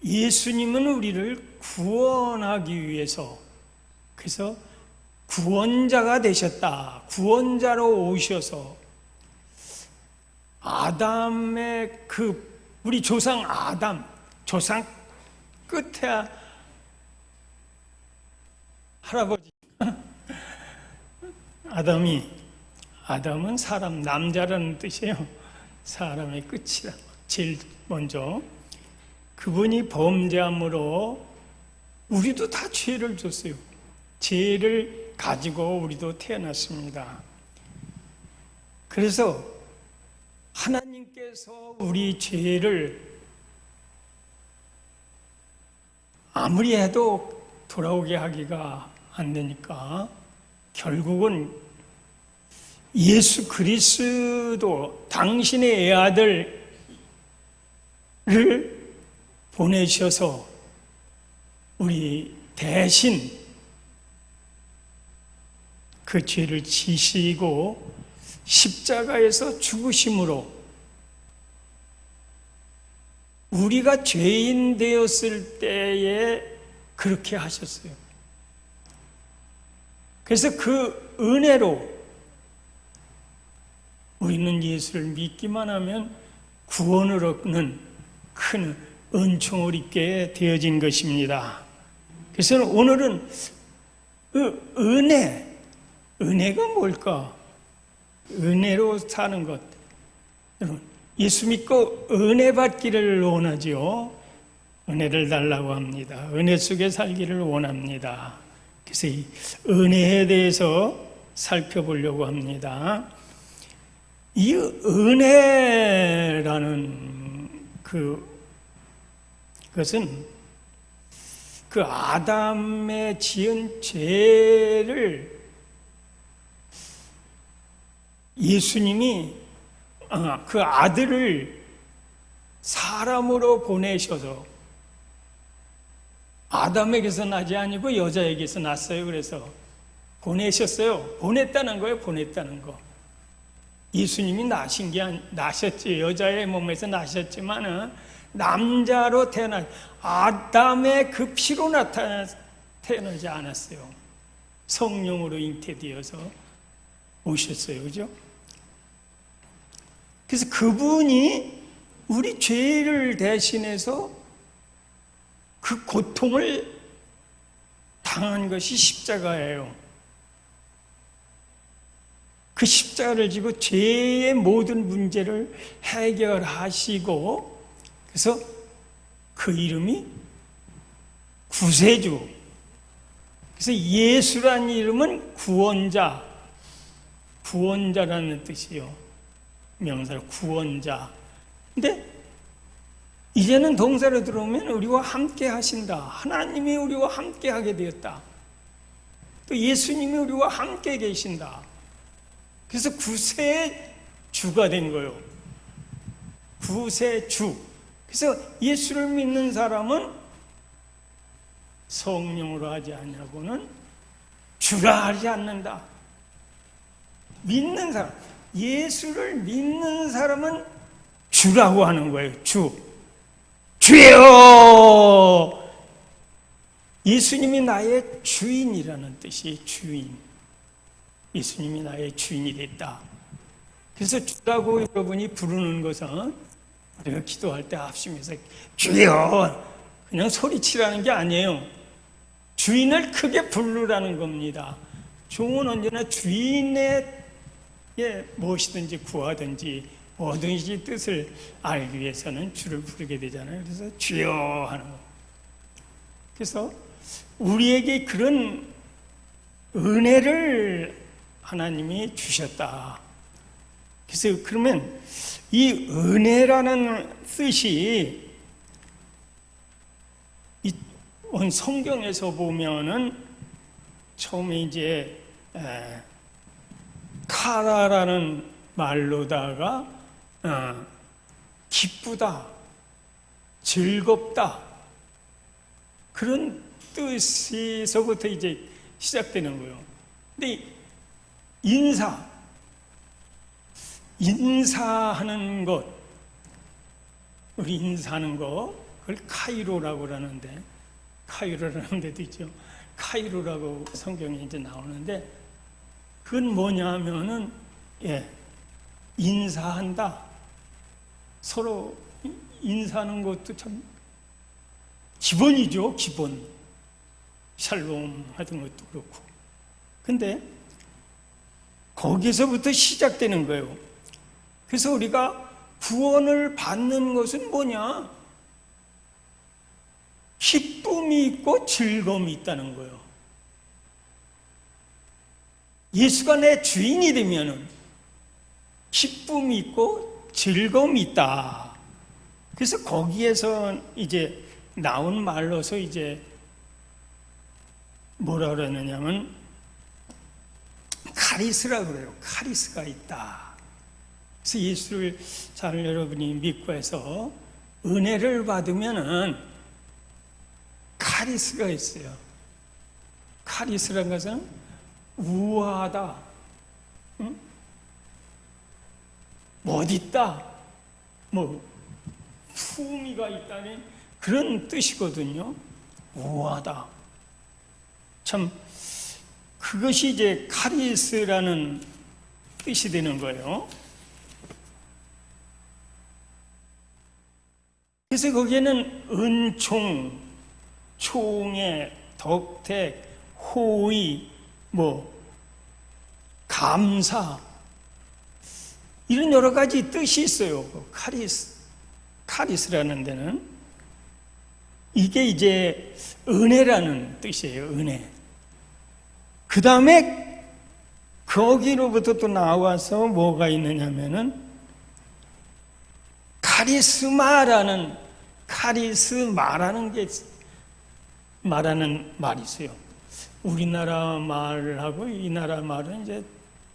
예수님은 우리를 구원하기 위해서, 그래서 구원자가 되셨다. 구원자로 오셔서 아담의 우리 조상 아담, 조상 끝에 할아버지 아담은 사람, 남자라는 뜻이에요. 사람의 끝이다. 제일 먼저 그분이 범죄함으로 우리도 다 죄를 줬어요. 죄를 가지고 우리도 태어났습니다. 그래서 하나님께서 우리 죄를 아무리 해도 돌아오게 하기가 안 되니까 결국은 예수 그리스도 당신의 애아들을 보내셔서 우리 대신 그 죄를 지시고 십자가에서 죽으심으로 우리가 죄인 되었을 때에 그렇게 하셨어요. 그래서 그 은혜로 우리는 예수를 믿기만 하면 구원을 얻는 큰 은총을 입게 되어진 것입니다. 그래서 오늘은 그 은혜가 뭘까? 은혜로 사는 것. 여러분, 예수 믿고 은혜 받기를 원하지요. 은혜를 달라고 합니다. 은혜 속에 살기를 원합니다. 그래서 이 은혜에 대해서 살펴보려고 합니다. 이 은혜라는 그것은 그 아담의 지은 죄를 예수님이 그 아들을 사람으로 보내셔서 아담에게서 나지 아니고 여자에게서 났어요. 그래서 보내셨어요. 보냈다는 거예요. 보냈다는 거. 예수님이 나셨지. 여자의 몸에서 나셨지만 남자로 아담의 그 피로 태어나지 않았어요. 성령으로 잉태되어서 오셨어요. 그죠? 그래서 그분이 우리 죄를 대신해서 그 고통을 당한 것이 십자가예요. 그 십자가를 지고 죄의 모든 문제를 해결하시고, 그래서 그 이름이 구세주. 그래서 예수라는 이름은 구원자라는 뜻이요. 명사로 구원자. 근데 이제는 동사로 들어오면 우리와 함께 하신다. 하나님이 우리와 함께 하게 되었다. 또 예수님이 우리와 함께 계신다. 그래서 구세주가 된 거예요. 구세주. 그래서 예수를 믿는 사람은 성령으로 하지 않냐고는 주라 하지 않는다. 믿는 사람, 예수를 믿는 사람은 주라고 하는 거예요. 주여! 예수님이 나의 주인이라는 뜻이 주인. 예수님이 나의 주인이 됐다. 그래서 주라고 여러분이 부르는 것은 우리가 기도할 때 합심해서 주여! 그냥 소리치라는 게 아니에요. 주인을 크게 부르라는 겁니다. 종은 언제나 주인의 무엇이든지 구하든지 뭐든지 뜻을 알기 위해서는 주를 부르게 되잖아요. 그래서 주여 하는 거. 그래서 우리에게 그런 은혜를 하나님이 주셨다. 그래서 그러면 이 은혜라는 뜻이 이 성경에서 보면은 처음에 이제 카라라는 말로다가 기쁘다, 즐겁다 그런 뜻에서부터 이제 시작되는 거예요. 근데 인사하는 것, 우리 인사하는 것, 그걸 카이로라고 하는데, 카이로라는 데도 있죠. 카이로라고 성경에 이제 나오는데, 그건 뭐냐 하면은, 인사한다. 서로 인사하는 것도 참 기본이죠, 기본. 샬롬 하던 것도 그렇고. 근데 거기서부터 시작되는 거예요. 그래서 우리가 구원을 받는 것은 뭐냐? 기쁨이 있고 즐거움이 있다는 거예요. 예수가 내 주인이 되면은 기쁨이 있고 즐거움이 있다. 그래서 거기에서 이제 나온 말로서 이제 뭐라 그러느냐면 카리스라 그래요. 카리스가 있다. 그래서 예수를 잘 여러분이 믿고 해서 은혜를 받으면은 카리스가 있어요. 카리스라는 것은 우아하다. 응? 멋있다. 뭐 품위가 있다는 그런 뜻이거든요. 우아하다. 참 그것이 이제 카리스라는 뜻이 되는 거예요. 그래서 거기에는 은총, 총애, 덕택, 호의, 감사 이런 여러 가지 뜻이 있어요. 카리스라는 데는 이게 이제 은혜라는 뜻이에요. 은혜. 그 다음에 거기로부터 또 나와서 뭐가 있느냐면은 카리스마라는 게 말하는 말이 있어요. 우리나라 말하고 이 나라 말은 이제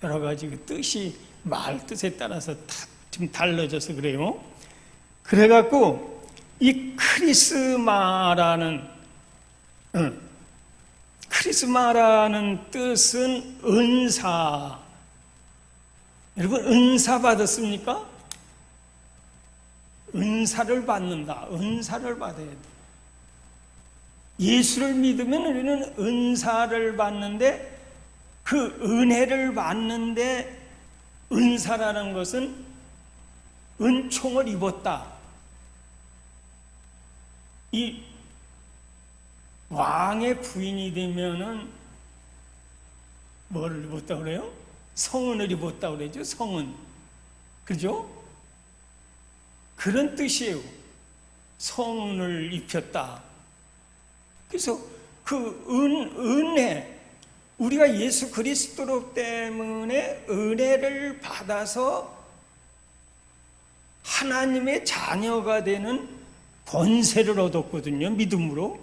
여러 가지 그 뜻이 말 뜻에 따라서 좀 달라져서 그래요. 그래갖고 이 크리스마라는 뜻은 은사. 여러분 은사 받았습니까? 은사를 받는다. 은사를 받아야 돼. 예수를 믿으면 우리는 은사를 받는데 그 은혜를 받는데 은사라는 것은 은총을 입었다. 이 왕의 부인이 되면은 뭐를 입었다 그래요? 성은을 입었다 그러죠. 성은. 그죠? 그런 뜻이에요. 성은을 입혔다. 그래서 그 은혜, 우리가 예수 그리스도 때문에 은혜를 받아서 하나님의 자녀가 되는 권세를 얻었거든요. 믿음으로.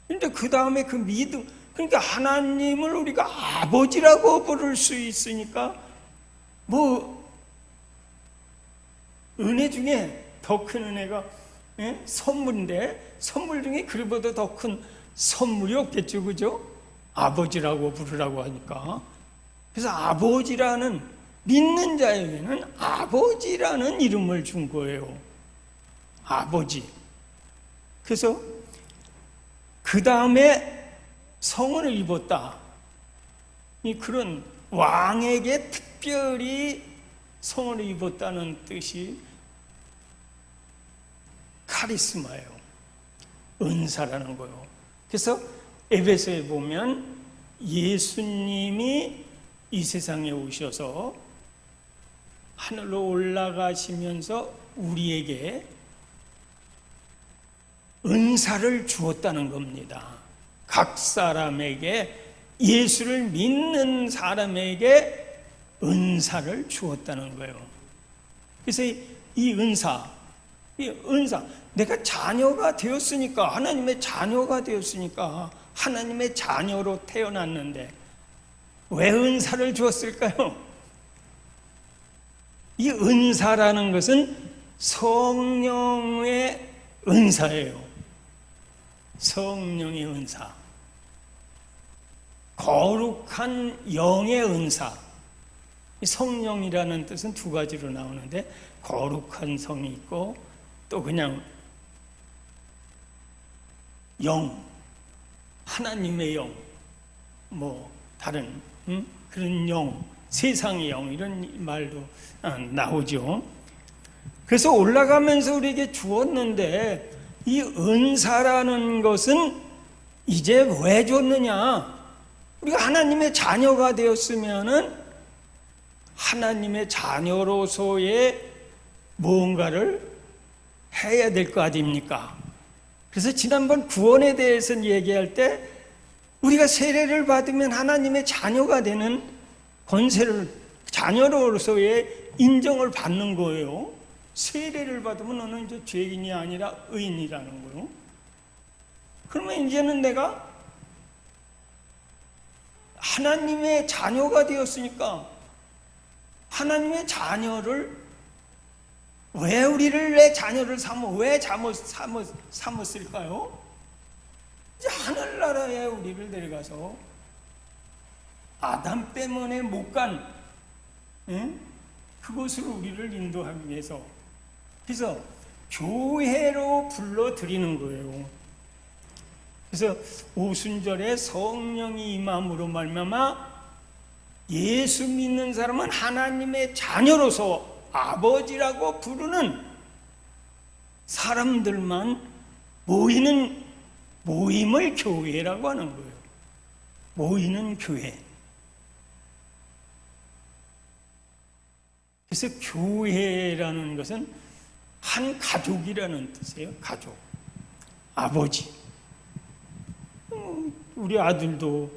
그런데 그 다음에 그 믿음, 그러니까 하나님을 우리가 아버지라고 부를 수 있으니까 은혜 중에 더 큰 은혜가 선물인데 선물 중에 그보다 더 큰 선물이 없겠죠. 그죠? 아버지라고 부르라고 하니까. 그래서 아버지라는 믿는 자에게는 아버지라는 이름을 준 거예요. 아버지. 그래서 그 다음에 성은을 입었다. 그런 왕에게 특별히 성은을 입었다는 뜻이 카리스마예요. 은사라는 거예요. 그래서 에베소에 보면 예수님이 이 세상에 오셔서 하늘로 올라가시면서 우리에게 은사를 주었다는 겁니다. 각 사람에게, 예수를 믿는 사람에게 은사를 주었다는 거예요. 그래서 이 은사, 내가 자녀가 되었으니까, 하나님의 자녀가 되었으니까, 하나님의 자녀로 태어났는데 왜 은사를 주었을까요? 이 은사라는 것은 성령의 은사예요. 성령의 은사. 거룩한 영의 은사. 성령이라는 뜻은 두 가지로 나오는데 거룩한 성이 있고 또 그냥 영, 하나님의 영, 뭐 다른 그런 영, 세상의 영 이런 말도 나오죠. 그래서 올라가면서 우리에게 주었는데 이 은사라는 것은 이제 왜 줬느냐? 우리가 하나님의 자녀가 되었으면은 하나님의 자녀로서의 무언가를 해야 될 거 아닙니까? 그래서 지난번 구원에 대해서 얘기할 때 우리가 세례를 받으면 하나님의 자녀가 되는 권세를, 자녀로서의 인정을 받는 거예요. 세례를 받으면 너는 이제 죄인이 아니라 의인이라는 거예요. 그러면 이제는 내가 하나님의 자녀가 되었으니까 하나님의 자녀를 왜 우리를 내 자녀를 왜 삼았을까요? 이제 하늘나라에 우리를 데려가서 아담 때문에 못 간 그곳으로 우리를 인도하기 위해서, 그래서 교회로 불러들이는 거예요. 그래서 오순절에 성령이 임함으로 말미암아 예수 믿는 사람은 하나님의 자녀로서 아버지라고 부르는 사람들만 모이는 모임을 교회라고 하는 거예요. 모이는 교회. 그래서 교회라는 것은 한 가족이라는 뜻이에요. 가족. 아버지. 우리 아들도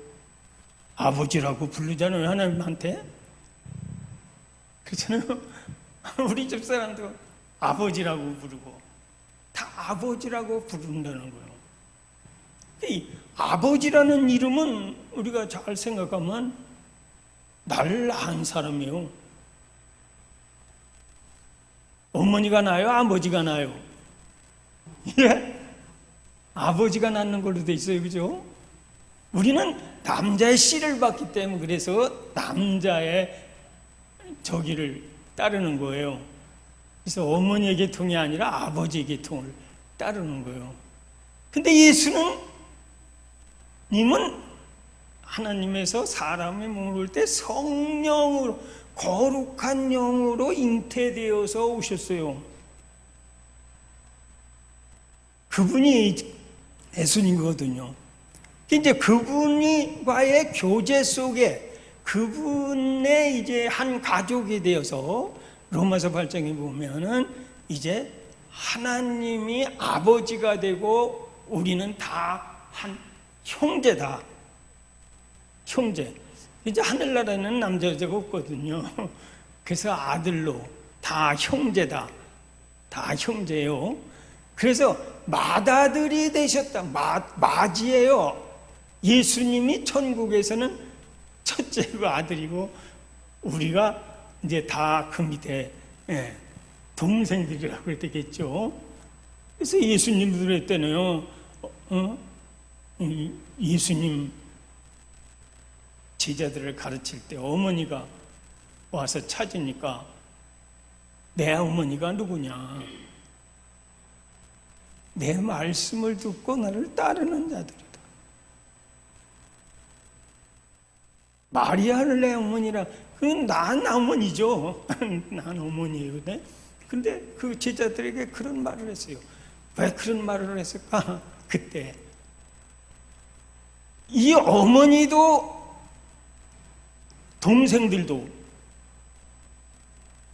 아버지라고 부르잖아요. 하나님한테. 그렇잖아요. 우리 집 사람도 아버지라고 부르고 다 아버지라고 부른다는 거예요. 이 아버지라는 이름은 우리가 잘 생각하면 날 낳은 사람이에요. 어머니가 나요? 아버지가 나요? 예? 아버지가 낳는 걸로 돼 있어요. 그죠? 우리는 남자의 씨를 받기 때문에 그래서 남자의 저기를 따르는 거예요. 그래서 어머니의 계통이 아니라 아버지의 계통을 따르는 거예요. 근데 님은 하나님에서 사람의 몸을 올 때 성령으로, 거룩한 영으로 잉태되어서 오셨어요. 그분이 예수님이거든요. 이제 그분과의 교제 속에 그분의 이제 한 가족이 되어서 로마서 8장에 보면은 이제 하나님이 아버지가 되고 우리는 다 한 형제다. 형제. 이제 하늘나라에는 남자 여자가 없거든요. 그래서 아들로 다 형제다. 다 형제예요. 그래서 맏아들이 되셨다. 맏이에요. 예수님이 천국에서는 첫째고 아들이고 우리가 이제 다 그 밑에 동생들이라고 되겠죠. 그래서 예수님도 그랬대요. 예수님 제자들을 가르칠 때 어머니가 와서 찾으니까 내 어머니가 누구냐? 내 말씀을 듣고 나를 따르는 자들이다. 마리아를 내 어머니라. 그건 난 어머니죠. 난 어머니예요. 근데 그 제자들에게 그런 말을 했어요. 왜 그런 말을 했을까? 그때 이 어머니도 동생들도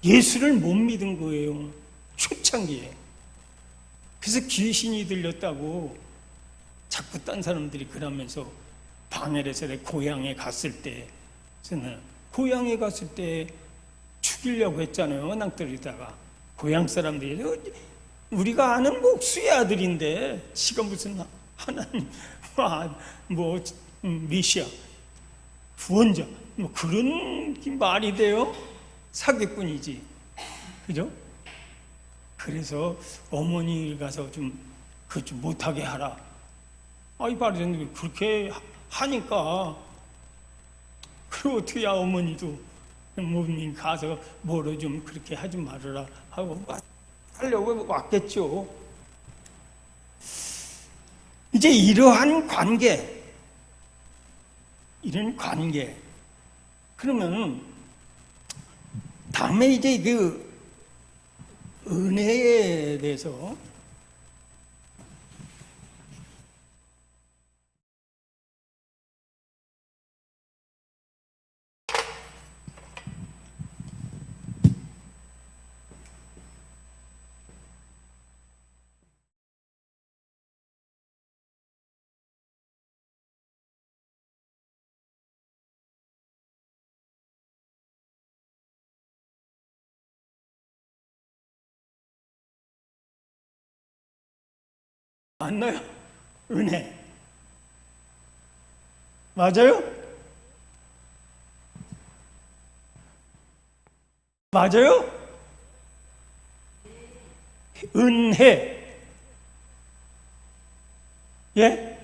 예수를 못 믿은 거예요. 초창기에. 그래서 귀신이 들렸다고 자꾸 딴 사람들이 그러면서 방해를 해서 고향에 갔을 때, 저는 고향에 갔을 때 죽이려고 했잖아요. 낭떠러리다가 고향 사람들이 우리가 아는 목수의 아들인데 지가 무슨 하나님 뭐 메시아 구원자 뭐 그런 말이 돼요? 사기꾼이지. 그죠? 그래서 어머니 가서 좀 못하게 하라. 이 바리새인들이 그렇게 하니까 그리고 어떻게 어머니도 몸이 가서 뭐로 좀 그렇게 하지 말아라 하고 하려고 왔겠죠. 이제 이러한 관계, 이런 관계. 그러면 다음에 이제 그 은혜에 대해서 맞나요? 은혜. 맞아요? 맞아요? 은혜. 예?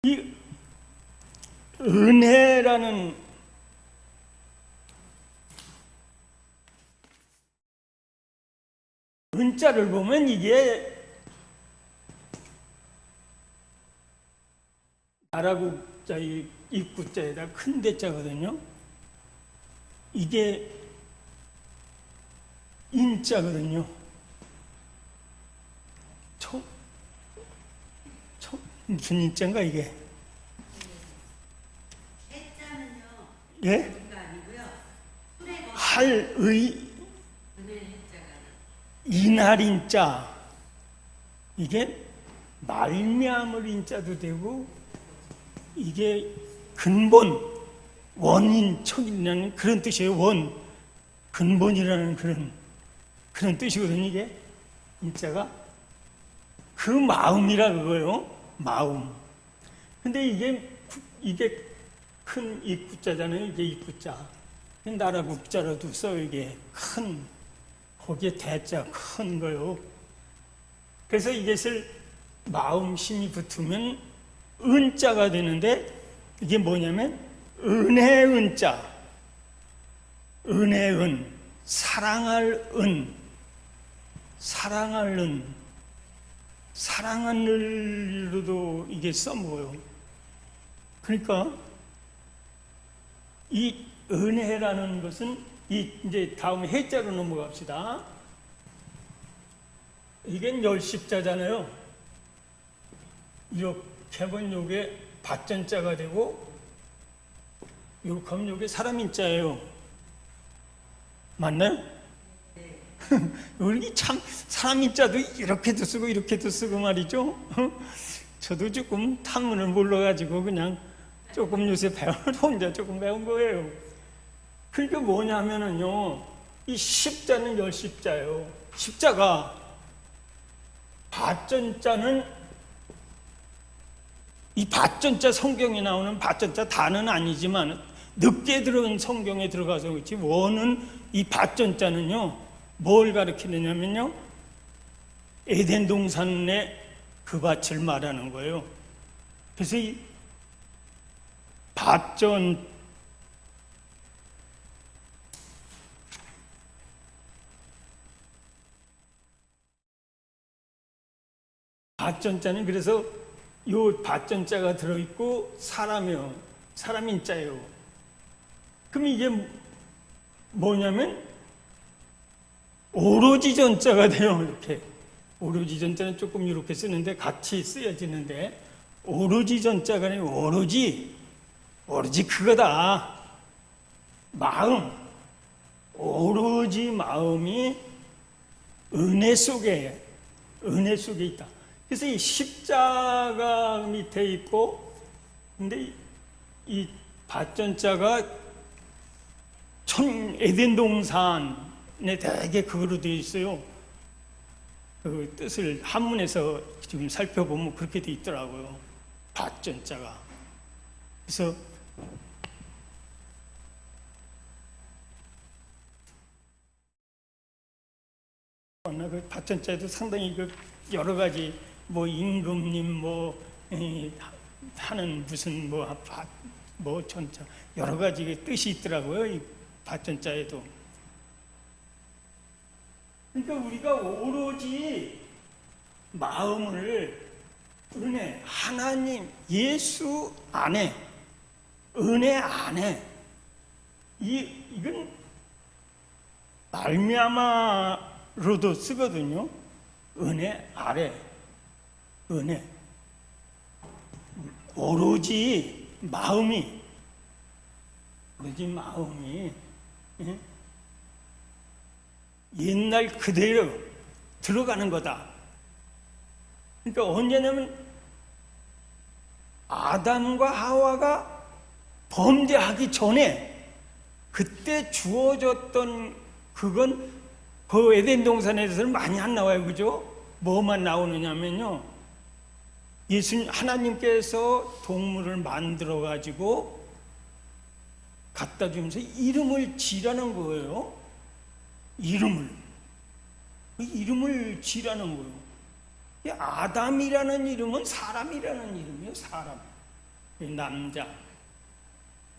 이 은혜라는 은자를 보면 이게 나라국자 입구자에다 큰 대자거든요. 이게 인자거든요. 무슨 인자인가 이게? 해자는요. 예? 할의 이날인자. 이게 말미암을 인자도 되고 이게 근본 원인 척이라는 그런 뜻이에요. 원 근본이라는 그런 뜻이거든요. 이게 인자가 그 마음이라 그거예요. 마음. 근데 이게 큰 입구자잖아요. 이게 입구자. 나라국자로도 써. 이게 큰 거기에 대자 큰 거요. 그래서 이것을 마음심이 붙으면 은자가 되는데 이게 뭐냐면 은혜 은자, 은혜 은, 사랑할 은, 사랑할 은, 사랑한 을로도 이게 써먹어요. 그러니까 이 은혜라는 것은 이제 다음에 해자로 넘어갑시다. 이게 열십자잖아요. 이렇게 하면 요게 밭전자가 되고 이렇게 하면 요게 사람인자예요. 맞나요? 네. 우리 참 사람인자도 이렇게도 쓰고 이렇게도 쓰고 말이죠. 저도 조금 탐문을 몰라가지고 그냥 조금 요새 혼자 조금 배운 거예요. 그러니까 뭐냐면은요, 이 십자는 열십자예요. 십자가 밭전자는 이 밭전자 성경에 나오는 밭전자 다는 아니지만 늦게 들어온 성경에 들어가서 그렇지 원은 이 밭전자는요 뭘 가리키느냐면요 에덴 동산의 그 밭을 말하는 거예요. 그래서 이 밭전자는 그래서 요 밭전자가 들어있고 사람인자예요. 그럼 이게 뭐냐면 오로지 전자가 돼요. 이렇게 오로지 전자는 조금 이렇게 쓰는데 같이 쓰여지는데 오로지 전자가 아니고 오로지 그거다. 마음, 오로지 마음이 은혜 속에 있다. 그래서 이 십자가 밑에 있고, 근데 이 밭전자가 에덴 동산에 되게 그거로 되어 있어요. 그 뜻을 한문에서 지금 살펴보면 그렇게 되어 있더라고요. 밭전자가. 그래서 그 밭전자에도 상당히 그 여러 가지 뭐 임금님 하는 무슨 전자 여러 가지 뜻이 있더라고요. 이 밭전자에도. 그러니까 우리가 오로지 마음을 은혜, 하나님, 예수 안에, 은혜 안에, 이건 말미암아로도 쓰거든요. 은혜 아래, 은혜. 오로지 마음이, 예? 옛날 그대로 들어가는 거다. 그러니까 언제냐면 아담과 하와가 범죄하기 전에 그때 주어졌던 그건 그 에덴 동산에서는 많이 안 나와요, 그죠? 뭐만 나오느냐면요, 예수님 하나님께서 동물을 만들어 가지고 갖다 주면서 이름을 지라는 거예요. 이름을 지라는 거예요. 아담이라는 이름은 사람이라는 이름이에요. 사람, 남자,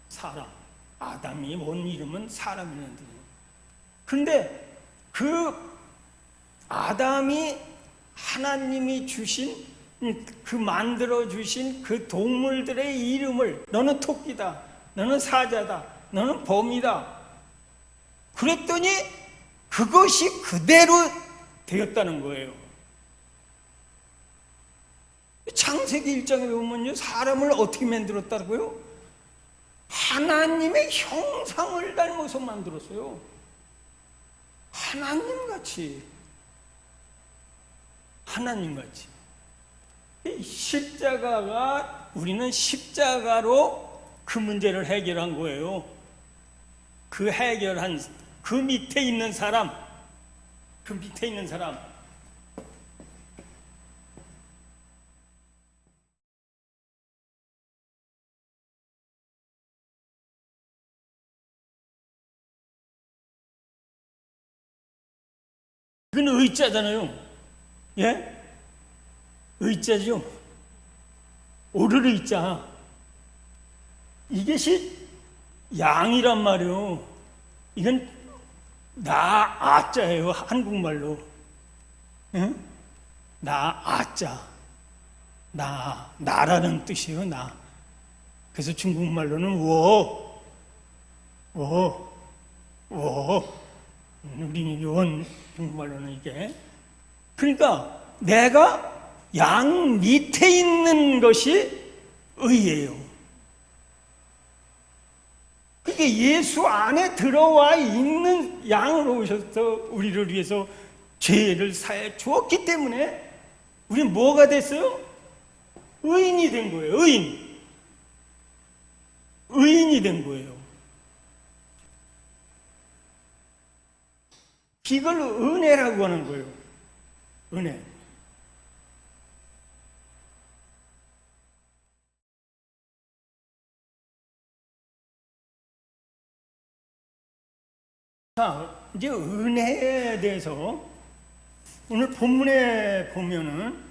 사람. 아담이 온 이름은 사람이라는 뜻이에요. 그런데 그 아담이 하나님이 주신, 그 만들어 주신 그 동물들의 이름을, 너는 토끼다, 너는 사자다, 너는 뱀이다, 그랬더니 그것이 그대로 되었다는 거예요. 창세기 1장에 보면요, 사람을 어떻게 만들었다고요? 하나님의 형상을 닮아서 만들었어요. 하나님같이. 십자가가, 우리는 십자가로 그 문제를 해결한 거예요. 그 해결한, 그 밑에 있는 사람, 그건 의자잖아요. 예? 의자죠. 오를 의자. 이것이 양이란 말이요. 이건 아자예요, 한국말로. 예? 아자. 나라는 뜻이에요, 나. 그래서 중국말로는 우리 원 중국말로는 이게. 그러니까 내가 양 밑에 있는 것이 의예요. 그게 예수 안에 들어와 있는 양으로 오셔서 우리를 위해서 죄를 사해 주었기 때문에 우리는 뭐가 됐어요? 의인이 된 거예요. 의인이 된 거예요. 이걸 은혜라고 하는 거예요. 은혜. 자, 이제 은혜에 대해서 오늘 본문에 보면은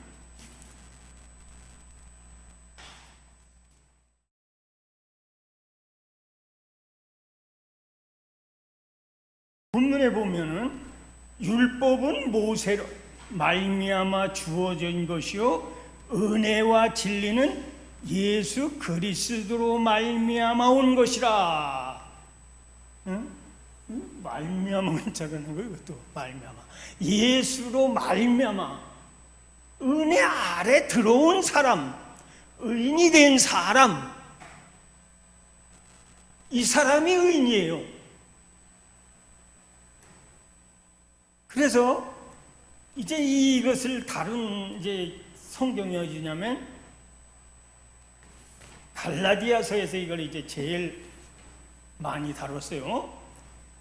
율법은 모세로 말미암아 주어진 것이요 은혜와 진리는 예수 그리스도로 말미암아 온 것이라. 응? 말미암아 자라는 거예요. 이것도 말미암아. 예수로 말미암아 은혜 아래 들어온 사람, 의인이 된 사람, 이 사람이 의인이에요. 그래서 이제 이것을 다룬 이제 성경이 어디냐면 갈라디아서에서 이걸 이제 제일 많이 다뤘어요.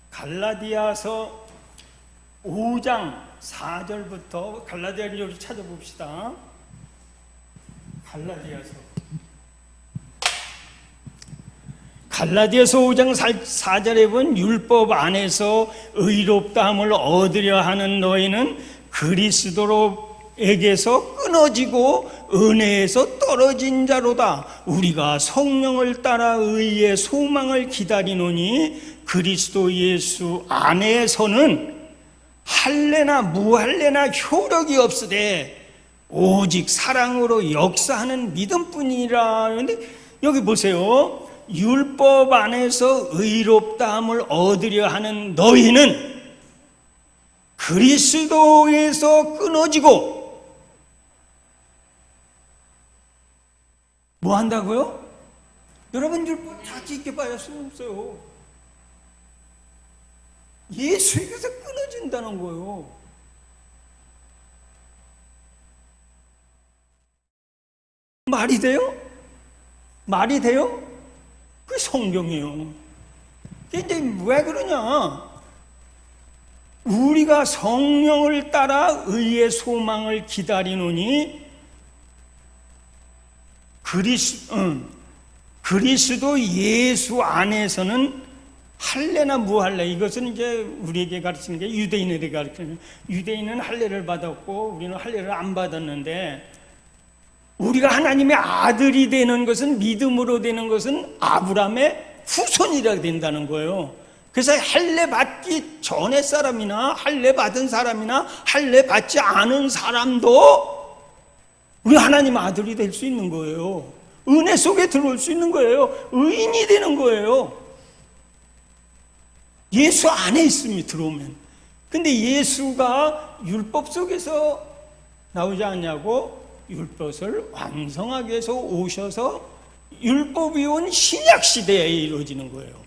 갈라디아서 5장 4절부터 갈라디아를 여기 찾아봅시다. 갈라디아서 5장 4절에 보면 율법 안에서 의롭다함을 얻으려 하는 너희는 그리스도로에게서 끊어지고 은혜에서 떨어진 자로다. 우리가 성령을 따라 의의 소망을 기다리노니 그리스도 예수 안에서는 할례나 무할례나 효력이 없으되 오직 사랑으로 역사하는 믿음뿐이라. 그런데 여기 보세요. 율법 안에서 의롭다함을 얻으려 하는 너희는 그리스도에서 끊어지고 뭐 한다고요? 여러분 율법 다 지켜봐야 소용없어요. 예수에게서 끊어진다는 거예요. 말이 돼요? 말이 돼요? 그게 성경이에요. 이제 왜 그러냐? 우리가 성령을 따라 의의 소망을 기다리노니 그리스도 예수 안에서는 할례나 무할례, 이것은 이제 우리에게 가르치는 게 유대인에게 가르치는, 유대인은 할례를 받았고 우리는 할례를 안 받았는데, 우리가 하나님의 아들이 되는 것은, 믿음으로 되는 것은 아브라함의 후손이라 된다는 거예요. 그래서 할례 받기 전의 사람이나 할례 받은 사람이나 할례 받지 않은 사람도 우리 하나님 아들이 될 수 있는 거예요. 은혜 속에 들어올 수 있는 거예요. 의인이 되는 거예요. 예수 안에 있음이 들어오면. 근데 예수가 율법 속에서 나오지 않냐고, 율법을 완성하기 위해서 오셔서 율법이 온 신약시대에 이루어지는 거예요.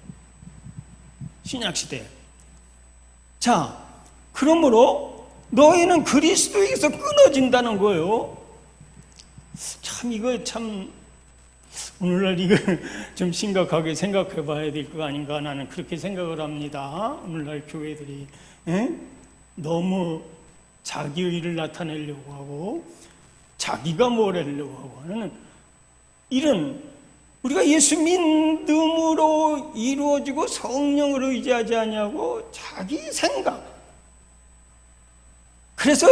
신약시대. 자, 그러므로 너희는 그리스도에게서 끊어진다는 거예요. 참, 이거 참, 오늘날 이거 좀 심각하게 생각해 봐야 될 거 아닌가, 나는 그렇게 생각을 합니다. 오늘날 교회들이 너무 자기의를 나타내려고 하고 자기가 뭘 하려고 하고 하는 이런, 우리가 예수 믿음으로 이루어지고 성령을 의지하지 않냐고 자기 생각. 그래서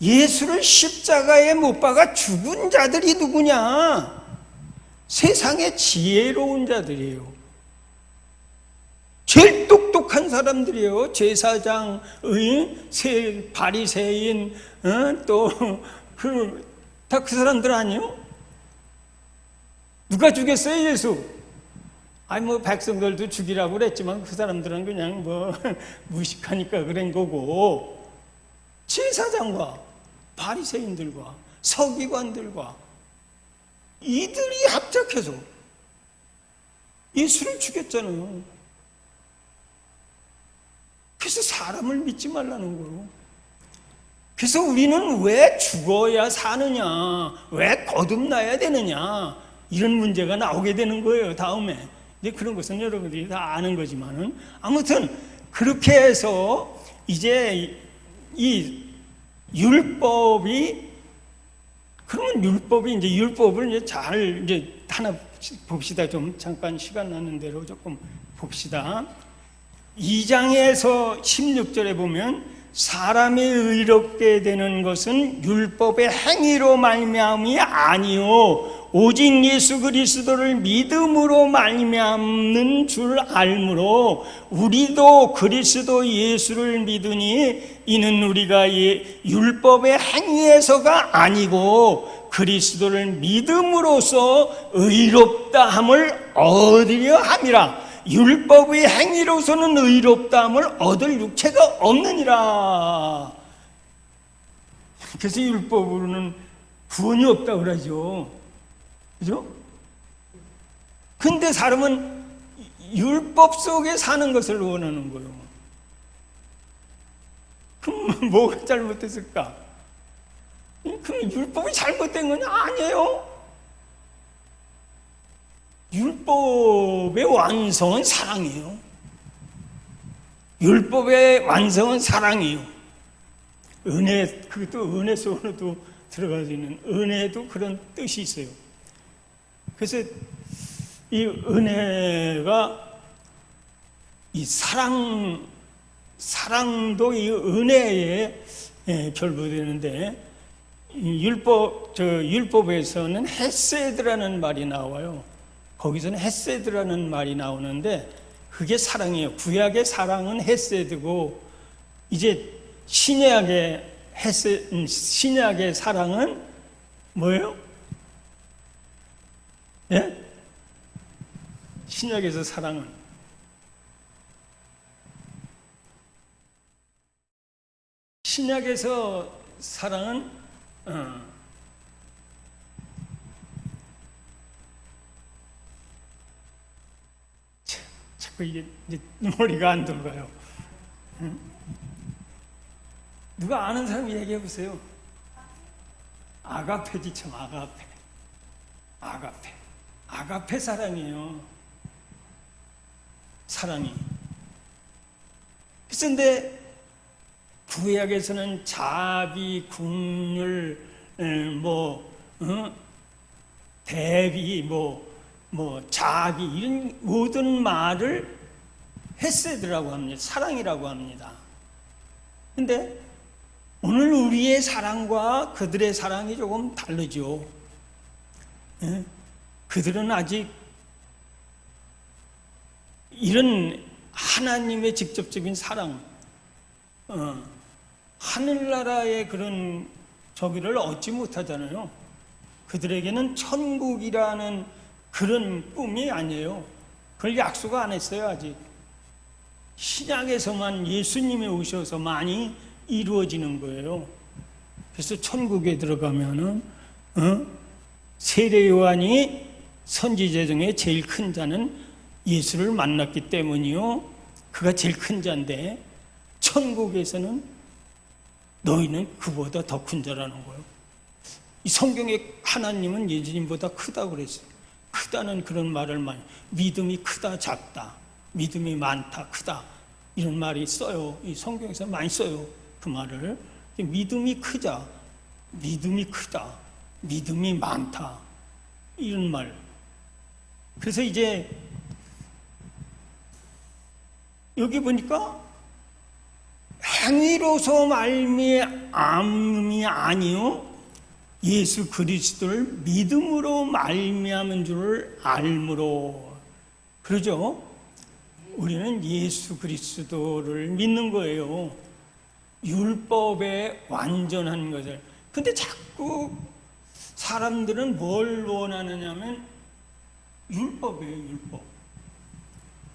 예수를 십자가에 못 박아 죽은 자들이 누구냐? 세상의 지혜로운 자들이에요. 제일 똑똑한 사람들이에요. 제사장, 바리새인, 또 다 그 사람들 아니에요? 누가 죽였어요, 예수? 아니, 뭐, 백성들도 죽이라고 그랬지만 그 사람들은 그냥 뭐, 무식하니까 그런 거고, 제사장과 바리새인들과 서기관들과 이들이 합작해서 예수를 죽였잖아요. 그래서 사람을 믿지 말라는 거예요. 그래서 우리는 왜 죽어야 사느냐, 왜 거듭나야 되느냐, 이런 문제가 나오게 되는 거예요, 다음에. 근데 그런 것은 여러분들이 다 아는 거지만은, 아무튼 그렇게 해서 이제 이 율법이, 그러면 율법이 이제 율법을 이제 잘 이제 하나 봅시다. 좀 잠깐 시간 나는 대로 조금 봅시다. 2장에서 16절에 보면 사람이 의롭게 되는 것은 율법의 행위로 말미암이 아니요 오직 예수 그리스도를 믿음으로 말미암는 줄 알므로 우리도 그리스도 예수를 믿으니 이는 우리가 율법의 행위에서가 아니고 그리스도를 믿음으로써 의롭다함을 얻으려 함이라. 율법의 행위로서는 의롭다함을 얻을 육체가 없느니라. 그래서 율법으로는 구원이 없다 그러죠. 그죠? 근데 사람은 율법 속에 사는 것을 원하는 거예요. 그럼 뭐가 잘못됐을까? 그럼 율법이 잘못된 건 아니에요. 율법의 완성은 사랑이에요. 율법의 완성은 사랑이에요. 은혜, 그것도 은혜 속으로도 들어갈 수 있는, 은혜도 그런 뜻이 있어요. 그래서 이 은혜가, 이 사랑도 이 은혜에 결부되는데, 율법에서는 헤세드라는 말이 나와요. 거기서는 헤세드라는 말이 나오는데 그게 사랑이에요. 구약의 사랑은 헤세드고 이제 신약의 사랑은 뭐예요? 예? 신약에서 사랑은 자꾸 이게 이제 머리가 안 돌아가요. 응? 누가 아는 사람 얘기해 보세요. 아가페지 참 아가페 사랑이에요. 사랑이. 그런데 구약에서는 자비, 국률, 대비, 자비 이런 모든 말을 헤세드라고 합니다. 사랑이라고 합니다. 근데 오늘 우리의 사랑과 그들의 사랑이 조금 다르죠. 그들은 아직 이런 하나님의 직접적인 사랑, 하늘나라의 그런 저기를 얻지 못하잖아요. 그들에게는 천국이라는 그런 꿈이 아니에요. 그걸 약속 안 했어요, 아직. 신약에서만 예수님이 오셔서 많이 이루어지는 거예요. 그래서 천국에 들어가면은, 세례 요한이 선지자 중에 제일 큰 자는 예수를 만났기 때문이요. 그가 제일 큰 자인데, 천국에서는 너희는 그보다 더 큰 자라는 거예요. 이 성경에 하나님은 예수님보다 크다고 그랬어요. 크다는 그런 말을 많이, 믿음이 크다, 작다, 믿음이 많다, 크다, 이런 말이 써요. 이 성경에서 많이 써요. 그 말을. 믿음이 크자, 믿음이 크다, 믿음이 많다, 이런 말. 그래서 이제 여기 보니까 행위로서 말미암음이 아니요 예수 그리스도를 믿음으로 말미암은 줄을 알므로. 그러죠? 우리는 예수 그리스도를 믿는 거예요. 율법에 완전한 것을. 근데 자꾸 사람들은 뭘 원하느냐면 율법이에요, 율법.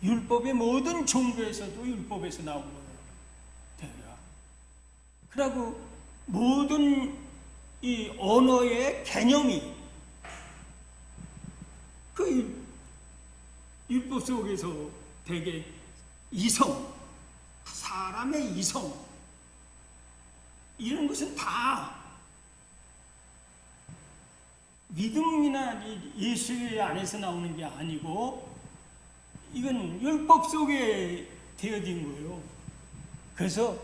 율법의 모든 종교에서도 율법에서 나온 거예요. 그리고 모든 이 언어의 개념이 그 율법 속에서 되게 이성, 사람의 이성, 이런 것은 다 믿음이나 예수의 안에서 나오는 게 아니고 이건 율법 속에 되어진 거예요. 그래서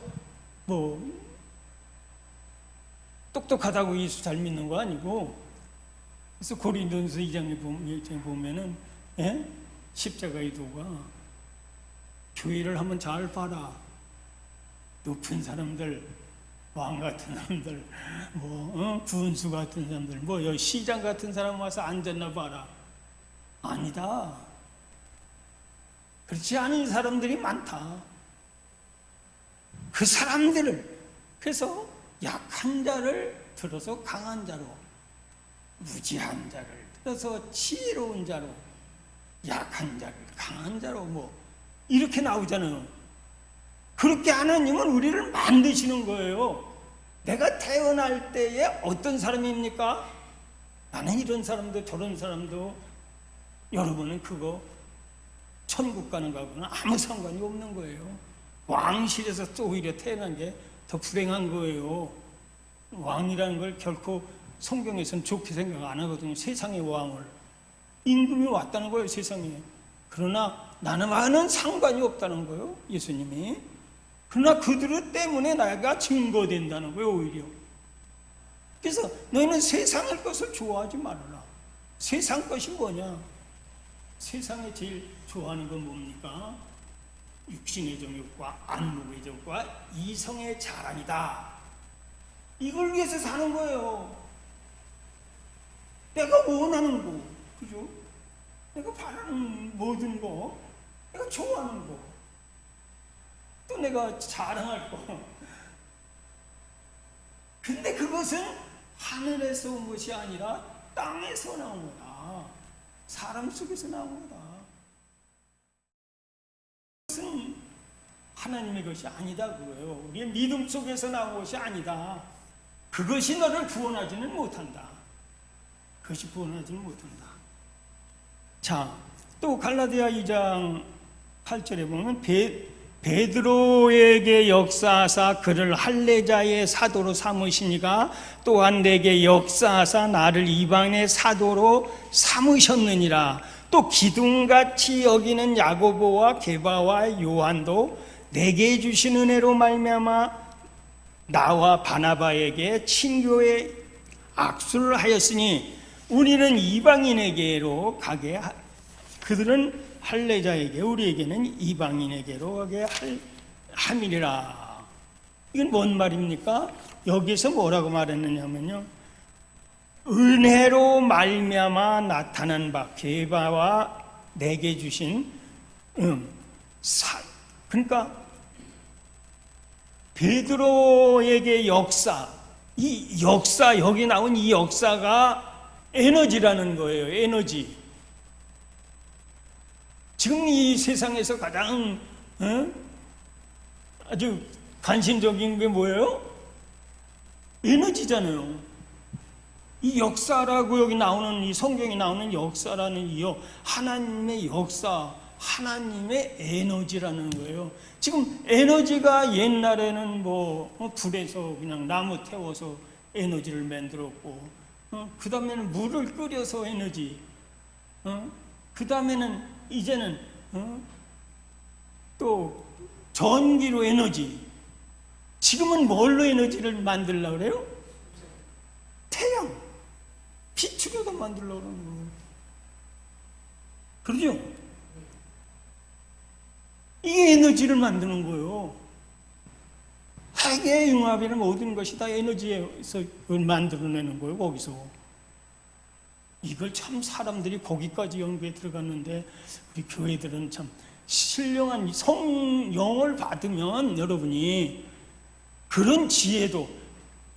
똑똑하다고 예수 잘 믿는 거 아니고. 그래서 고린도전서 2장에 보면은 십자가 기도가 교회를 한번 잘 봐라. 높은 사람들, 왕 같은 사람들, 군수 같은 사람들, 여기 시장 같은 사람 와서 앉았나 봐라. 아니다. 그렇지 않은 사람들이 많다. 그 사람들을, 그래서 약한 자를 들어서 강한 자로, 무지한 자를 들어서 지혜로운 자로, 약한 자를 강한 자로 이렇게 나오잖아요. 그렇게 하나님은 우리를 만드시는 거예요. 내가 태어날 때에 어떤 사람입니까? 나는 이런 사람도 저런 사람도. 여러분은 그거 천국 가는 거하고는 아무 상관이 없는 거예요. 왕실에서 또 오히려 태어난 게 더 불행한 거예요. 왕이라는 걸 결코 성경에서는 좋게 생각 안 하거든요. 세상의 왕을. 임금이 왔다는 거예요, 세상에. 그러나 나는 상관이 없다는 거예요, 예수님이. 그러나 그들 때문에 내가 증거된다는 거예요, 오히려. 그래서 너희는 세상의 것을 좋아하지 말아라. 세상 것이 뭐냐? 세상에 제일 좋아하는 건 뭡니까? 육신의 정욕과 안목의 정욕과 이성의 자랑이다. 이걸 위해서 사는 거예요. 내가 원하는 거, 그죠? 내가 바라는 모든 거, 내가 좋아하는 거. 또 내가 자랑할 거. 근데 그것은 하늘에서 온 것이 아니라 땅에서 나온 거다. 사람 속에서 나온 거다. 그것은 하나님의 것이 아니다 그거예요. 우리의 믿음 속에서 나온 것이 아니다. 그것이 너를 구원하지는 못한다. 그것이 구원하지는 못한다. 자, 또 갈라디아 2장 8절에 보면 베드로에게 역사하사 그를 할례자의 사도로 삼으시니가 또한 내게 역사하사 나를 이방인의 사도로 삼으셨느니라. 또 기둥같이 여기는 야고보와 게바와 요한도 내게 주신 은혜로 말미암아 나와 바나바에게 친교의 악수를 하였으니 우리는 이방인에게로 가게 그들은 할례자에게 우리에게는 이방인에게로 가게 함이리라. 이건 뭔 말입니까? 여기서 뭐라고 말했느냐면요, 은혜로 말미암아 나타난 바 게바와 내게 주신 그러니까 베드로에게 역사, 이 역사, 여기 나온 이 역사가 에너지라는 거예요. 에너지. 지금 이 세상에서 가장 아주 관심적인 게 뭐예요? 에너지잖아요. 이 역사라고 여기 나오는, 이 성경에 나오는 역사라는 이요, 하나님의 역사, 하나님의 에너지라는 거예요. 지금 에너지가 옛날에는 불에서 그냥 나무 태워서 에너지를 만들었고, 그 다음에는 물을 끓여서 에너지, 그 다음에는 이제는 또 전기로 에너지. 지금은 뭘로 에너지를 만들려고 그래요? 태양, 빛으로도 만들려고 그러는 거예요. 그러죠? 이게 에너지를 만드는 거예요. 핵의 융합이나 모든 것이 다 에너지에서 만들어내는 거예요, 거기서. 이걸 참 사람들이 거기까지 연구에 들어갔는데, 우리 교회들은 참 신령한 성령을 받으면 여러분이 그런 지혜도,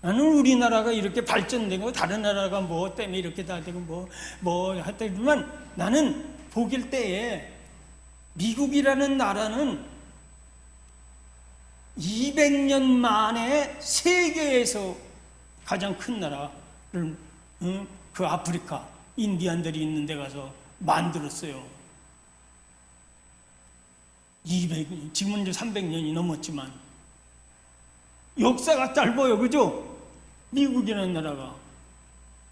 나는 우리나라가 이렇게 발전되고 다른 나라가 뭐 때문에 이렇게 다 되고 뭐 하여튼 나는 보길 때에 미국이라는 나라는 200년 만에 세계에서 가장 큰 나라를 그 아프리카 인디안들이 있는 데 가서 만들었어요. 200년, 지금은 이제 300년이 넘었지만 역사가 짧아요, 그죠? 미국이라는 나라가.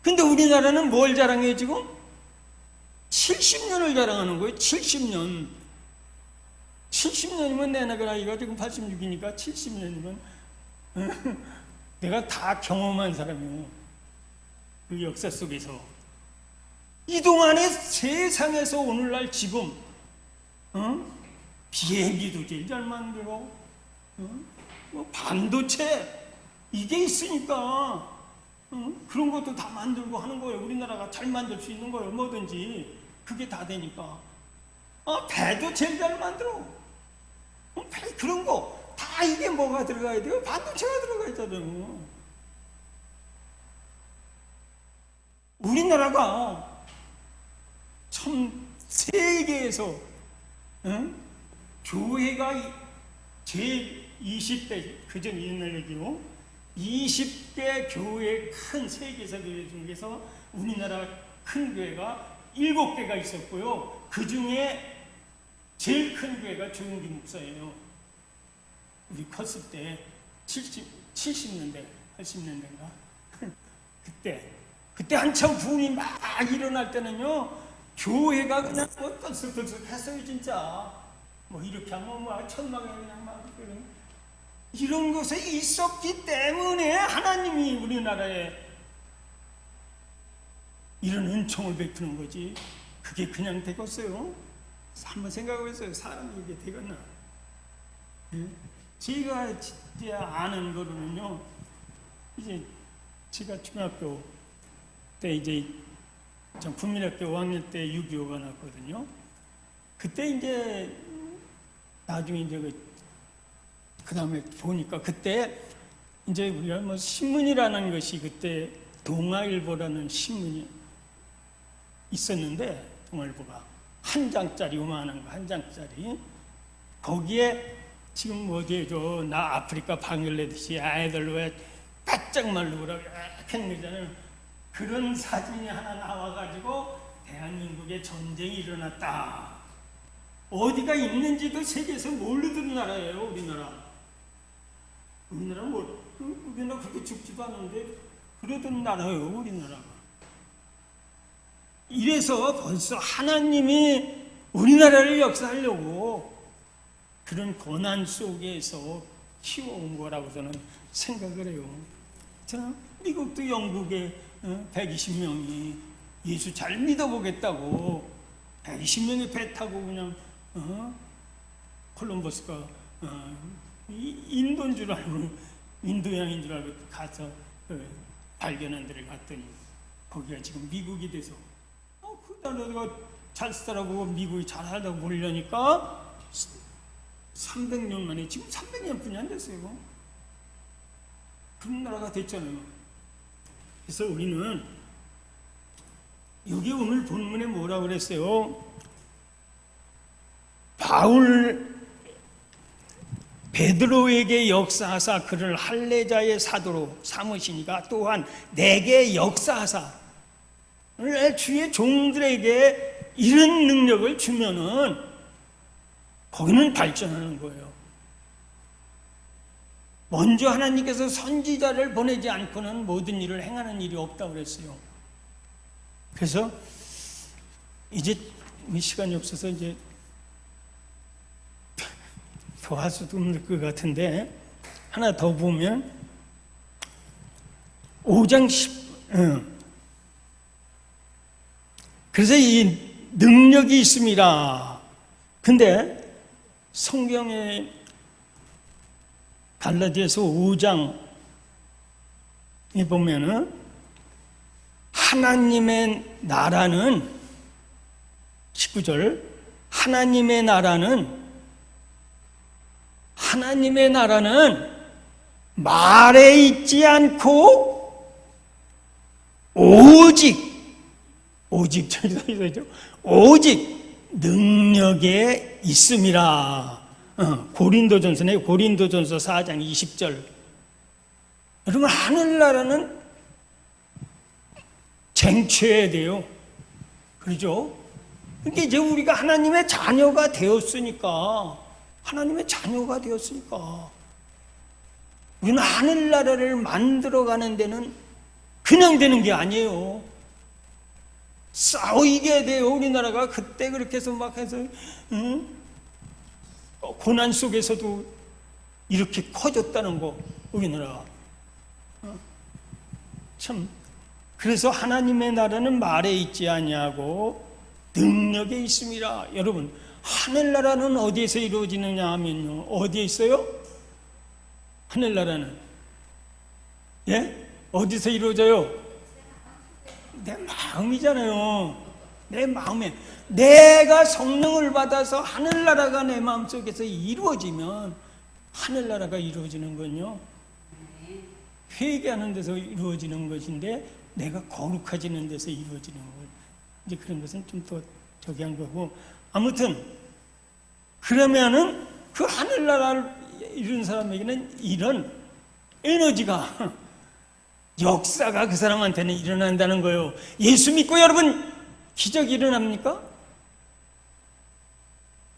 근데 우리나라는 뭘 자랑해요, 지금? 70년을 자랑하는 거예요. 70년. 70년이면 내 나이가 지금 86이니까 70년이면 내가 다 경험한 사람이에요. 그 역사 속에서. 이동안에 세상에서 오늘날 지금 비행기도 제일 잘 만들고 반도체 이게 있으니까 그런 것도 다 만들고 하는 거예요. 우리나라가 잘 만들 수 있는 거예요. 뭐든지 그게 다 되니까. 배도 제일 잘 만들어. 배 그런 거 다 이게 뭐가 들어가야 돼요? 반도체가 들어가 있잖아요. 우리나라가 참 세계에서 교회가 제20대, 그전 옛날 얘기고 20대 교회 큰 세계사 교회 중에서 우리나라 큰 교회가 7개가 있었고요. 그 중에 제일 큰 교회가 조용기 목사예요. 우리 컸을 때 70년대, 80년대인가? 그때 한참 부흥이 막 일어날 때는요, 교회가 그냥 떠들썩 했어요, 진짜. 이렇게 하면 천막에 그냥 막 이런 것에 있었기 때문에 하나님이 우리나라에 이런 은총을 베푸는 거지. 그게 그냥 되겠어요? 한번 생각해보세요. 사람이 이게 되겠나? 제가 이제 아는 거로는요, 이제 제가 중학교 때 이제 국민학교 5학년 때 6.25가 났거든요. 그때 이제 나중에 이제 그 다음에 보니까 그때 이제 우리가 뭐 신문이라는 것이 그때 동아일보라는 신문이 있었는데, 동아일보가 한 장짜리, 요만한 거 한 장짜리, 거기에 지금 어디에 나 아프리카 방글라데시 아이들 왜 바짝 말로 그러게 하는 거잖아요. 그런 사진이 하나 나와가지고 대한민국에 전쟁이 일어났다. 어디가 있는지도 세계에서 모르던 나라예요, 우리나라. 우리나라 우리나라 그렇게 죽지도 않은데 그러던 나라예요, 우리나라가. 이래서 벌써 하나님이 우리나라를 역사하려고 그런 고난 속에서 키워온 거라고 저는 생각을 해요. 미국도 영국에 120명이 예수 잘 믿어보겠다고 120명이 배 타고 그냥 콜럼버스가 인도인 줄 알고, 인도양인 줄 알고 가서 발견한 데를 갔더니 거기가 지금 미국이 돼서 그 나라가 잘 살아보고 미국이 잘하다고 보려니까 300년 만에, 지금 300년 뿐이 안 됐어요. 그런 나라가 됐잖아요. 그래서 우리는 여기 오늘 본문에 뭐라고 그랬어요? 바울 베드로에게 역사하사 그를 할례자의 사도로 삼으시니가 또한 내게 역사하사, 주의 종들에게 이런 능력을 주면은 거기는 발전하는 거예요. 먼저 하나님께서 선지자를 보내지 않고는 모든 일을 행하는 일이 없다고 그랬어요. 그래서 이제 시간이 없어서 이제 더 할 수도 없는 것 같은데, 하나 더 보면 5장 10 그래서 이 능력이 있습니다. 근데 성경에 갈라디아서 5장에 보면은 하나님의 나라는 19절 하나님의 나라는 말에 있지 않고 오직 능력에 있음이라. 고린도전서네. 고린도전서 4장 20절. 여러분, 하늘나라는 쟁취해야 돼요. 그렇죠? 그러니까 이제 우리가 하나님의 자녀가 되었으니까, 우리는 하늘나라를 만들어가는 데는 그냥 되는 게 아니에요. 싸워 이겨야 돼요. 우리나라가 그때 그렇게 해서 막 해서 고난 속에서도 이렇게 커졌다는 거, 우리나라가. 참, 그래서 하나님의 나라는 말에 있지 아니하고 능력에 있음이라. 여러분, 하늘나라는 어디에서 이루어지느냐 하면요, 어디에 있어요? 하늘나라는 어디서 이루어져요? 내 마음이잖아요. 내 마음에 내가 성령을 받아서 하늘나라가 내 마음속에서 이루어지면, 하늘나라가 이루어지는 건요, 회개하는 데서 이루어지는 것인데 내가 거룩해지는 데서 이루어지는 것. 이제 그런 것은 좀 더 저기 한 거고, 아무튼 그러면은 그 하늘나라를 이룬 사람에게는 이런 에너지가, 역사가 그 사람한테는 일어난다는 거예요. 예수 믿고 여러분 기적이 일어납니까?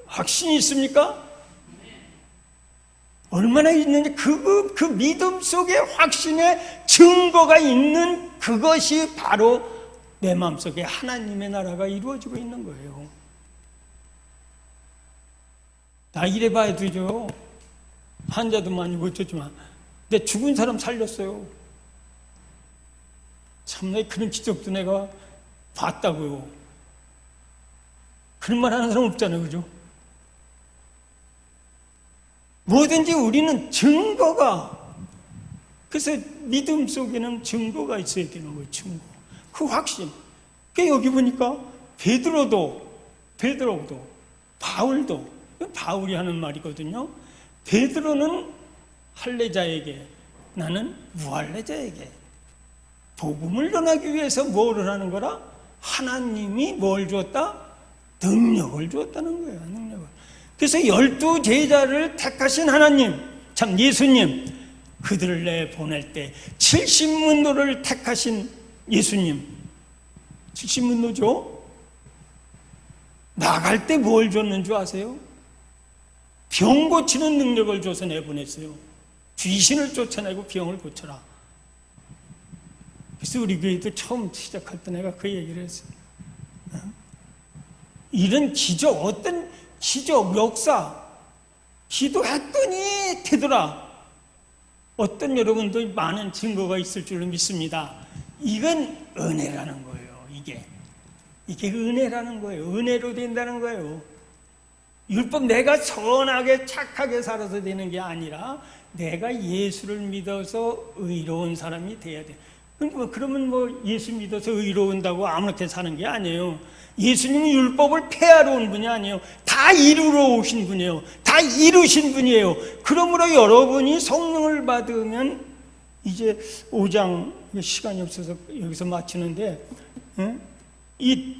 확신이 있습니까? 얼마나 있는지, 그 믿음 속에 확신의 증거가 있는 그것이 바로 내 마음속에 하나님의 나라가 이루어지고 있는 거예요. 나 이래 봐야 되죠. 환자도 많이 고쳤지만, 근데 죽은 사람 살렸어요. 참나, 그런 기적도 내가 봤다고요. 그런 말 하는 사람 없잖아요, 그죠? 뭐든지 우리는 증거가, 그래서 믿음 속에는 증거가 있어야 되는 거예요, 증거. 그 확신. 그러니까 여기 보니까 베드로도, 바울도, 바울이 하는 말이거든요. 베드로는 할례자에게, 나는 무할례자에게. 복음을 전하기 위해서 뭐를 하는 거라? 하나님이 뭘 주었다? 능력을 주었다는 거예요. 능력을. 그래서 12 제자를 택하신 하나님, 참 예수님, 그들을 내보낼 때 70문도를 택하신 예수님, 70문도죠? 나갈 때 뭘 줬는 줄 아세요? 병 고치는 능력을 줘서 내보냈어요. 귀신을 쫓아내고 병을 고쳐라. 그래서 우리 교회도 처음 시작할 때 내가 그 얘기를 했어요. 이런 기적, 어떤 기적, 역사, 기도했더니 되더라. 어떤 여러분도 많은 증거가 있을 줄로 믿습니다. 이건 은혜라는 거예요. 이게 은혜라는 거예요. 은혜로 된다는 거예요. 율법 내가 선하게 착하게 살아서 되는 게 아니라 내가 예수를 믿어서 의로운 사람이 돼야 돼. 그러면 뭐 예수 믿어서 의로운다고 아무렇게 사는 게 아니에요. 예수님은 율법을 폐하러 온 분이 아니에요. 다 이루러 오신 분이에요. 다 이루신 분이에요. 그러므로 여러분이 성령을 받으면, 이제 5장 시간이 없어서 여기서 마치는데, 이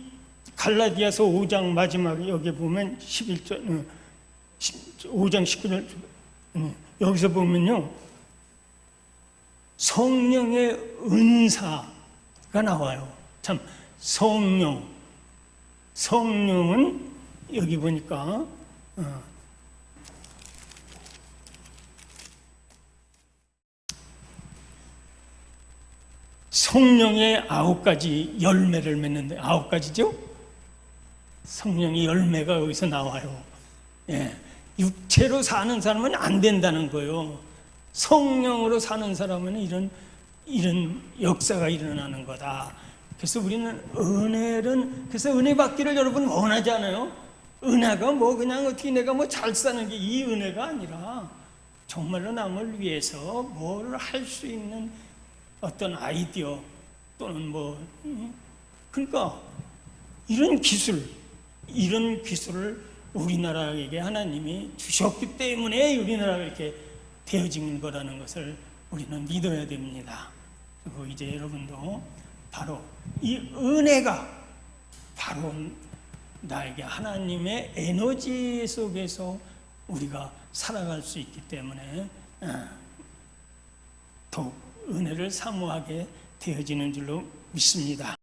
갈라디아서 5장 마지막에 여기 보면 11절, 5장 19절, 여기서 보면요, 성령의 은사가 나와요. 참, 성령은 여기 보니까 성령의 9가지 열매를 맺는데, 9가지죠? 성령의 열매가 여기서 나와요. 예, 육체로 사는 사람은 안 된다는 거예요. 성령으로 사는 사람은 이런 역사가 일어나는 거다. 그래서 우리는 그래서 은혜 받기를 여러분 원하지 않아요? 은혜가 뭐 그냥 어떻게 내가 뭐 잘 사는 게 이 은혜가 아니라 정말로 남을 위해서 뭘 할 수 있는 어떤 아이디어 또는 뭐, 그러니까 이런 기술을 우리나라에게 하나님이 주셨기 때문에 우리나라가 이렇게 되어진 거라는 것을 우리는 믿어야 됩니다. 그리고 이제 여러분도 바로 이 은혜가 바로 나에게 하나님의 에너지 속에서 우리가 살아갈 수 있기 때문에 더욱 은혜를 사모하게 되어지는 줄로 믿습니다.